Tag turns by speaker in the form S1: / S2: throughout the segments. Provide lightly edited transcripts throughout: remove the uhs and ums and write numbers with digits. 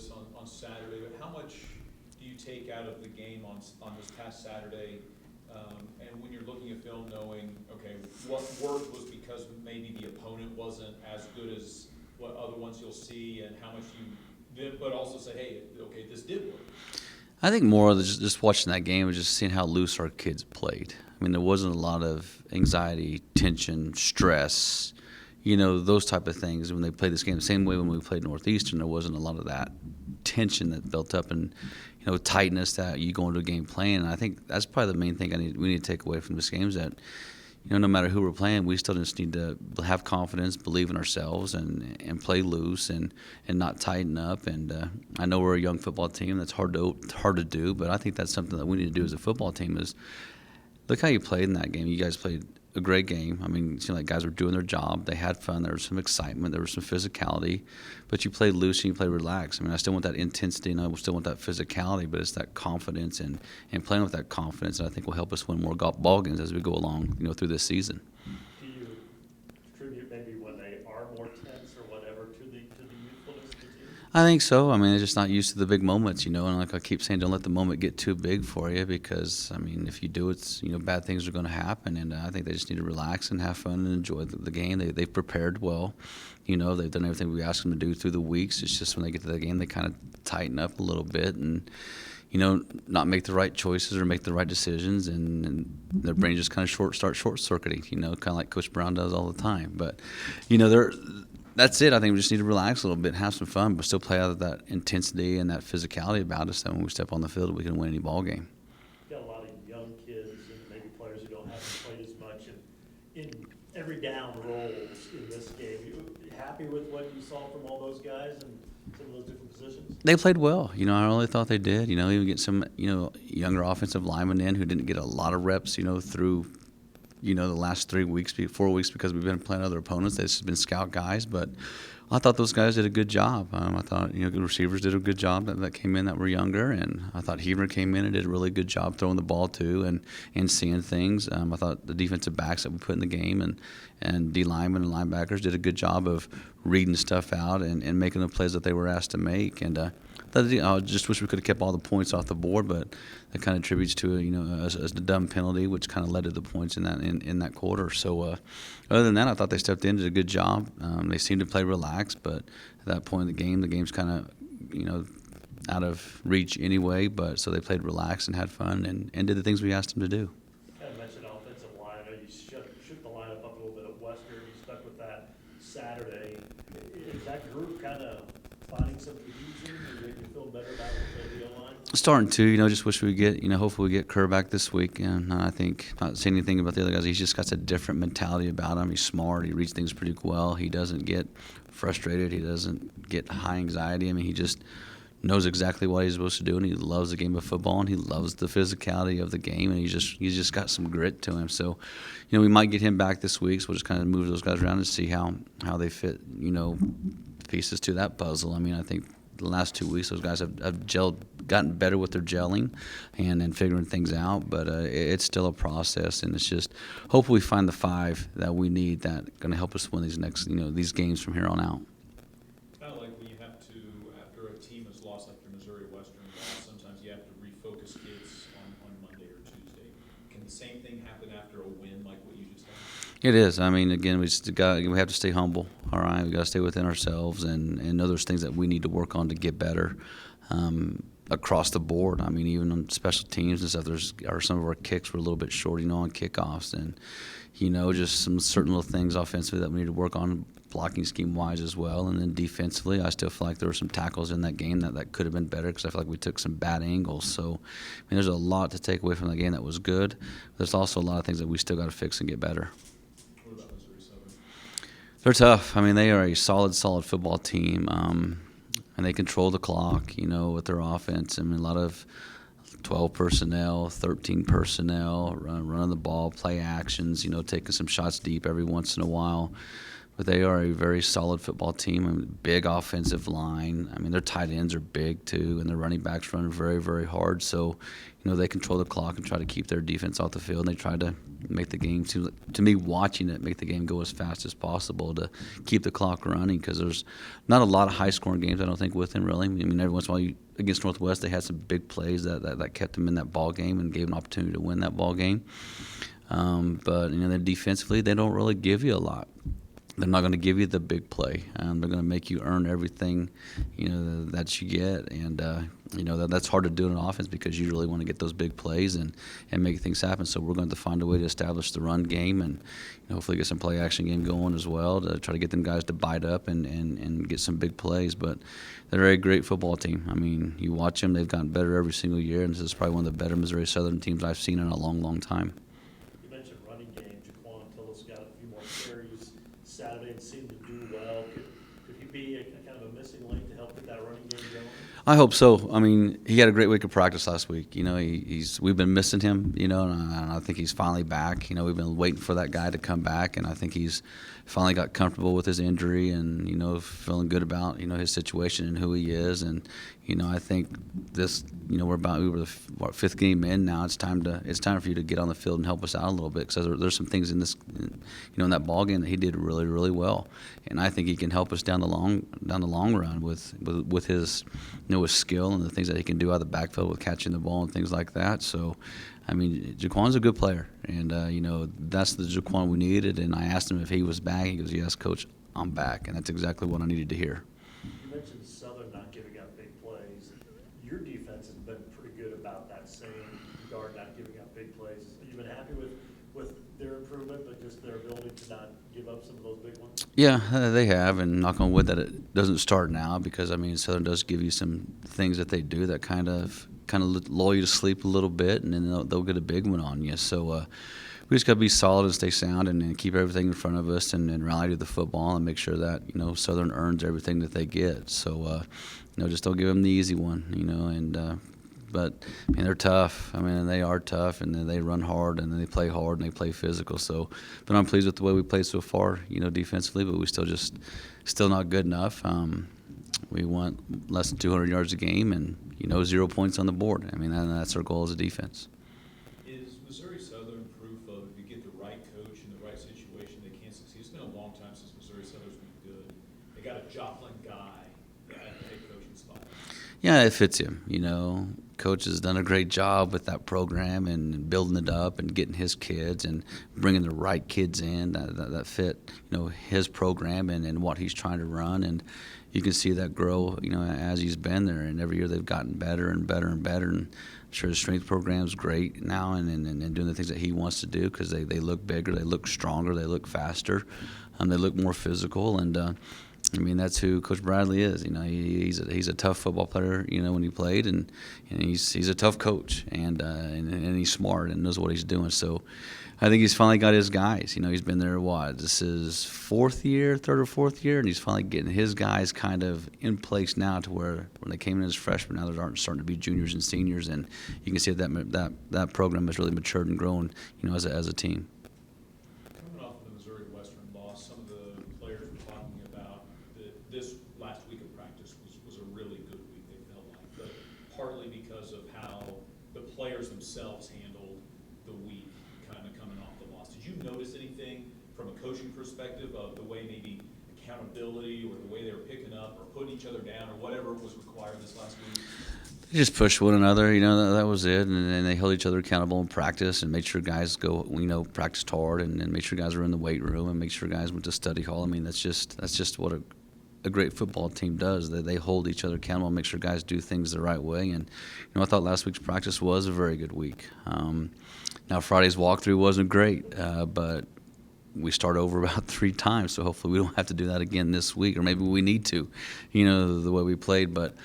S1: this on Saturday, but how much do you take out of the game on this past Saturday? And when you're looking at film, knowing, okay, what worked was because maybe the opponent wasn't as good as what other ones you'll see, and how much you did, but also say, hey, okay, this did work.
S2: I think more of just watching that game was just seeing how loose our kids played. I mean, there wasn't a lot of anxiety, tension, stress, those type of things when they played this game. The same way when we played Northeastern, there wasn't a lot of that tension that built up and, tightness that you go into a game playing. And I think that's probably the main thing we need to take away from this game is that, no matter who we're playing, we still just need to have confidence, believe in ourselves, and play loose and not tighten up. And I know we're a young football team. That's hard to do, but I think that's something that we need to do as a football team is look how you played in that game. You guys played a great game. I mean, it seemed like guys were doing their job. They had fun. There was some excitement. There was some physicality. But you played loose and you played relaxed. I mean, I still want that intensity and I still want that physicality, but it's that confidence and playing with that confidence that I think will help us win more ball games as we go along, through this season.
S3: Do you attribute maybe when they are more tense or whatever to the youthfulness of the team?
S2: I think so. I mean, they're just not used to the big moments, and like I keep saying, don't let the moment get too big for you because, I mean, if you do, it's, bad things are going to happen, and I think they just need to relax and have fun and enjoy the game. They've prepared well. They've done everything we asked them to do through the weeks. It's just when they get to the game, they kind of tighten up a little bit and, not make the right choices or make the right decisions, and their brain just kind of short-circuiting, kind of like Coach Brown does all the time. But, that's it. I think we just need to relax a little bit, have some fun, but still play out of that intensity and that physicality about us that when we step on the field, we can win any ball game.
S3: You've got a lot of young kids and maybe players who haven't played as much in every down roles in this game. You happy with what you saw from all those guys and some of those different positions?
S2: They played well. I really thought they did. Even get some, younger offensive linemen in who didn't get a lot of reps, through the last 4 weeks because we've been playing other opponents. They've just been scout guys, but I thought those guys did a good job. I thought, the receivers did a good job that came in that were younger, and I thought Heaver came in and did a really good job throwing the ball too and seeing things. I thought the defensive backs that we put in the game and D linemen and linebackers did a good job of reading stuff out and making the plays that they were asked to make. And I just wish we could have kept all the points off the board, but that kind of attributes to a dumb penalty, which kind of led to the points in that quarter. So other than that, I thought they stepped in, did a good job. They seemed to play relaxed, but at that point in the game's kind of out of reach anyway. But so they played relaxed and had fun and did the things we asked them to do.
S3: You kind of mentioned offensive line. I know you shook the lineup up a little bit at Western. You stuck with that Saturday. Is that group kind of finding some cohesion? You feel better about the O-line?
S2: Starting to, just wish we get, hopefully we get Kerr back this week. And I think, not saying anything about the other guys, he's just got a different mentality about him. He's smart. He reads things pretty well. He doesn't get frustrated. He doesn't get high anxiety. I mean, he just knows exactly what he's supposed to do, and he loves the game of football, and he loves the physicality of the game, and he's just got some grit to him. So, we might get him back this week, so we'll just kind of move those guys around and see how they fit, pieces to that puzzle. I mean, I think the last 2 weeks those guys have gotten better with their gelling and figuring things out, but it's still a process, and it's just hopefully we find the 5 that we need that are going to help us win these next, these games from here on out.
S1: Kind of like when you have to, after a team has lost, like your Missouri Western loss, sometimes you have to refocus kids on Monday or Tuesday. Can the same thing happen after a win like what you just had?
S2: It is. I mean, again, we have to stay humble. All right, we got to stay within ourselves and know there's things that we need to work on to get better across the board. I mean, even on special teams and stuff, some of our kicks were a little bit short, on kickoffs, and just some certain little things offensively that we need to work on, blocking scheme wise as well. And then defensively, I still feel like there were some tackles in that game that could have been better because I feel like we took some bad angles. So, I mean, there's a lot to take away from that game that was good. There's also a lot of things that we still got to fix and get better.
S1: What about Missouri Southern?
S2: They're tough. I mean, they are a solid football team, and they control the clock, with their offense. I mean, a lot of 12 personnel, 13 personnel, running the ball, play actions, taking some shots deep every once in a while. But but they are a very solid football team. I mean, big offensive line. I mean, their tight ends are big too, and their running backs run very, very hard. So, they control the clock and try to keep their defense off the field. And they try to make the game, to me, watching it, make the game go as fast as possible to keep the clock running, because there's not a lot of high-scoring games, I don't think, with them, really. I mean, every once in a while, against Northwest, they had some big plays that kept them in that ball game and gave an opportunity to win that ball game. But, then defensively, they don't really give you a lot. They're not going to give you the big play. They're going to make you earn everything, that you get. And, that's hard to do in an offense, because you really want to get those big plays and make things happen. So we're going to find a way to establish the run game and hopefully get some play-action game going as well to try to get them guys to bite up and get some big plays. But they're a great football team. I mean, you watch them, they've gotten better every single year, and this is probably one of the better Missouri Southern teams I've seen in a long, long time.
S3: You mentioned running game. Jaquan Tillis got a few more carries Saturday and seemed to do well. Could he be a kind of a missing link to help get that running game going?
S2: I hope so. I mean, he had a great week of practice last week. We've been missing him, and I think he's finally back. We've been waiting for that guy to come back, and I think he's finally got comfortable with his injury and, feeling good about, his situation and who he is. And, I think this, we were the fifth game in now. It's time for you to get on the field and help us out a little bit, because there's some things in this, in that ball game that he did really, really well. And I think he can help us down the long run with his, his skill and the things that he can do out of the backfield with catching the ball and things like that. So, I mean, Jaquan's a good player, and that's the Jaquan we needed. And I asked him if he was back. He goes, "Yes, Coach, I'm back," and that's exactly what I needed to hear.
S3: You mentioned Southern not giving up big plays. Your defense has been pretty good about that same regard, not giving up big plays. Have you been happy with their improvement, but just their ability to not give up some of those big ones?
S2: Yeah, they have, and knock on wood that it doesn't start now, because, I mean, Southern does give you some things that they do that kind of lull you to sleep a little bit, and then they'll get a big one on you. So we just got to be solid and stay sound and keep everything in front of us and rally to the football and make sure that, Southern earns everything that they get. So, just don't give them the easy one, but I mean, they're tough. I mean, they are tough, and then they run hard, and then they play hard, and they play physical. So, but I'm pleased with the way we played so far, defensively. But we still not good enough. We want less than 200 yards a game, and 0 points on the board. I mean, that's our goal as a defense.
S1: Is Missouri Southern proof of if you get the right coach in the right situation, they can succeed? It's been a long time since Missouri Southern's been good. They got a Joplin guy at the head coaching spot.
S2: Yeah, it fits him. Coach has done a great job with that program and building it up and getting his kids and bringing the right kids in that fit, his program and what he's trying to run. And you can see that grow, as he's been there. And every year they've gotten better and better and better. And I'm sure his strength program's great now and doing the things that he wants to do, because they look bigger, they look stronger, they look faster, they look more physical. And I mean, that's who Coach Bradley is. He's a tough football player. When he played, and he's a tough coach, and he's smart and knows what he's doing. So, I think he's finally got his guys. He's been there this is third or fourth year, and he's finally getting his guys kind of in place now, to where when they came in as freshmen, now they're starting to be juniors and seniors, and you can see that program has really matured and grown, as a team.
S1: Coming off of the Missouri Western loss, some of the players were talking about that this last week of practice was a really good week, they felt like, but partly because of how the players themselves handled the week kind of coming off the loss. Did you notice anything from a coaching perspective of the way maybe accountability or the way they were picking up or putting each other down or whatever was required this last week?
S2: They just pushed one another, that was it, and then they held each other accountable in practice and made sure guys practiced hard and made sure guys were in the weight room and make sure guys went to study hall. I mean, that's just what a great football team does. They hold each other accountable and make sure guys do things the right way. And I thought last week's practice was a very good week. Now Friday's walkthrough wasn't great, but we start over about 3 times, so hopefully we don't have to do that again this week, or maybe we need to, the way we played. But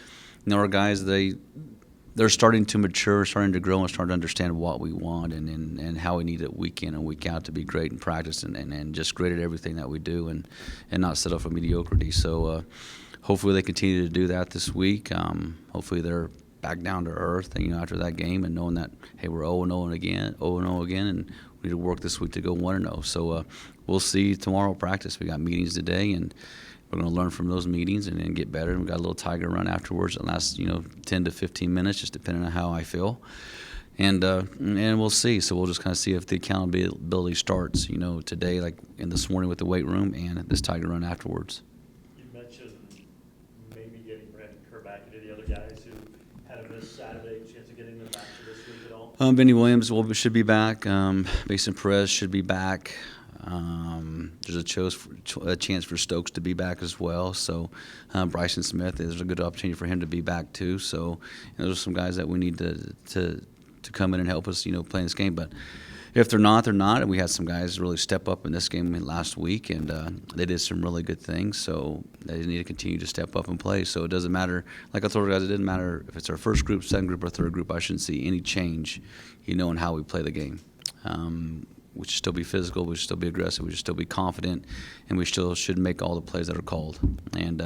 S2: our guys, they're starting to mature, starting to grow, and starting to understand what we want and how we need it week in and week out to be great in practice and just great at everything that we do and not settle for mediocrity. So hopefully they continue to do that this week. Hopefully they're back down to earth, after that game, and knowing that, hey, we're 0-0 again, and we We need to work this week to go 1-0. So we'll see tomorrow practice. We got meetings today, and we're going to learn from those meetings and then get better. And we got a little tiger run afterwards. It lasts 10 to 15 minutes, just depending on how I feel. And we'll see. So we'll just kind of see if the accountability starts, today, like in this morning with the weight room, and this tiger run afterwards.
S3: You mentioned maybe getting Brandon Kerr back into the other guys who had a miss Saturday, chance of getting them back to this week at all?
S2: Benny Williams should be back. Mason Perez should be back. There's a chance for Stokes to be back as well. So Bryson Smith, there's a good opportunity for him to be back too. So those are some guys that we need to come in and help us, play this game. But if they're not, they're not. And we had some guys really step up in this game last week, and they did some really good things. So they need to continue to step up and play. So it doesn't matter. Like I told you guys, it didn't matter if it's our first group, second group, or third group. I shouldn't see any change, in how we play the game. We should still be physical, we should still be aggressive, we should still be confident, and we still should make all the plays that are called. And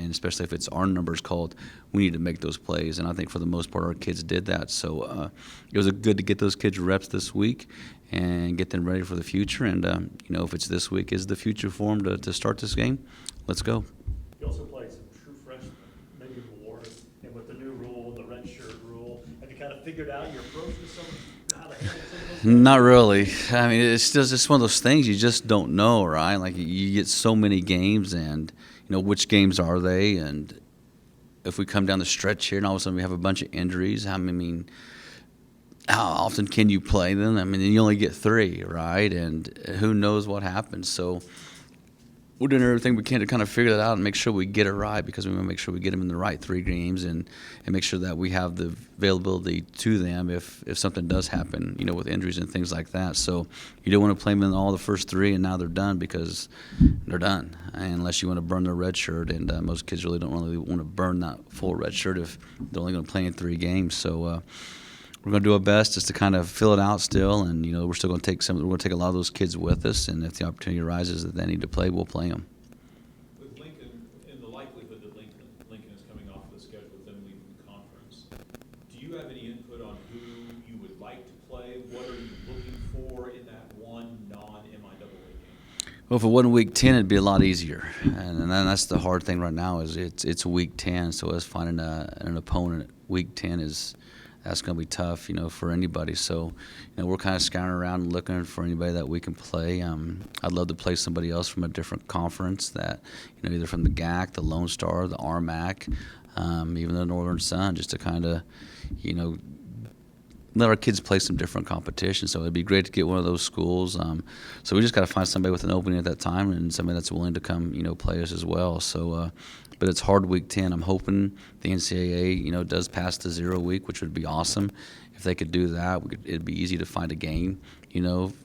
S2: especially if it's our numbers called, we need to make those plays. And I think for the most part, our kids did that. So it was good to get those kids reps this week and get them ready for the future. And, if it's this week is the future for them to start this game, let's go.
S3: You also played some true freshmen, maybe more, and with the new rule, the red shirt rule, have you kind of figured out your approach to some, how to handle some of those guys?
S2: Not really. I mean, it's just one of those things you just don't know, right? Like you get so many games, and which games are they? And if we come down the stretch here, and all of a sudden we have a bunch of injuries, how often can you play them? I mean, you only get 3, right? And who knows what happens? So we're doing everything we can to kind of figure that out and make sure we get it right, because we want to make sure we get them in the right 3 games and make sure that we have the availability to them if something does happen, with injuries and things like that. So you don't want to play them in all the first 3 and now they're done, because they're done, unless you want to burn their red shirt. And most kids really don't really want to burn that full red shirt if they're only going to play in 3 games. So we're going to do our best just to kind of fill it out still, and we're still going to take a lot of those kids with us, and if the opportunity arises that they need to play, we'll play them.
S1: With Lincoln, in the likelihood that Lincoln is coming off the schedule with them leaving the conference, do you have any input on who you would like to play? What are you looking for in that one non-MIAA game?
S2: Well, if it wasn't week 10, it'd be a lot easier, and then that's the hard thing right now is it's week 10, so us finding an opponent at week 10 that's going to be tough, for anybody. So, we're kind of scouring around and looking for anybody that we can play. I'd love to play somebody else from a different conference that, either from the GAC, the Lone Star, the RMAC, even the Northern Sun, just to kind of, let our kids play some different competition. So it'd be great to get one of those schools. So we just got to find somebody with an opening at that time and somebody that's willing to come, play us as well. So, but it's hard week 10. I'm hoping the NCAA, does pass the 0 week, which would be awesome. If they could do that, it'd be easy to find a game,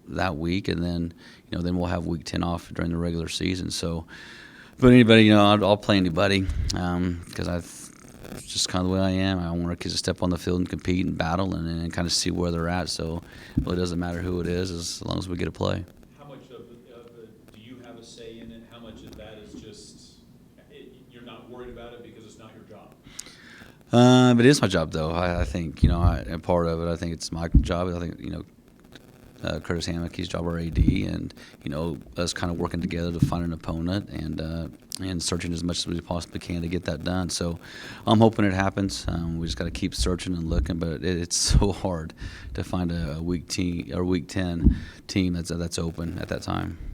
S2: that week, and then, then we'll have week 10 off during the regular season. So, but anybody, I'll play anybody because it's just kind of the way I am. I want our kids to step on the field and compete and battle and kind of see where they're at. So it really doesn't matter who it is as long as we get to play.
S1: How much of it do you have a say in it? How much of that is just you're not worried about it because it's not your job?
S2: It is my job, though. I think, and part of it, I think it's my job. I think, Curtis Hammock, he's job our AD, and, us kind of working together to find an opponent and searching as much as we possibly can to get that done. So I'm hoping it happens. We just got to keep searching and looking, but it's so hard to find a week 10 team that's open at that time.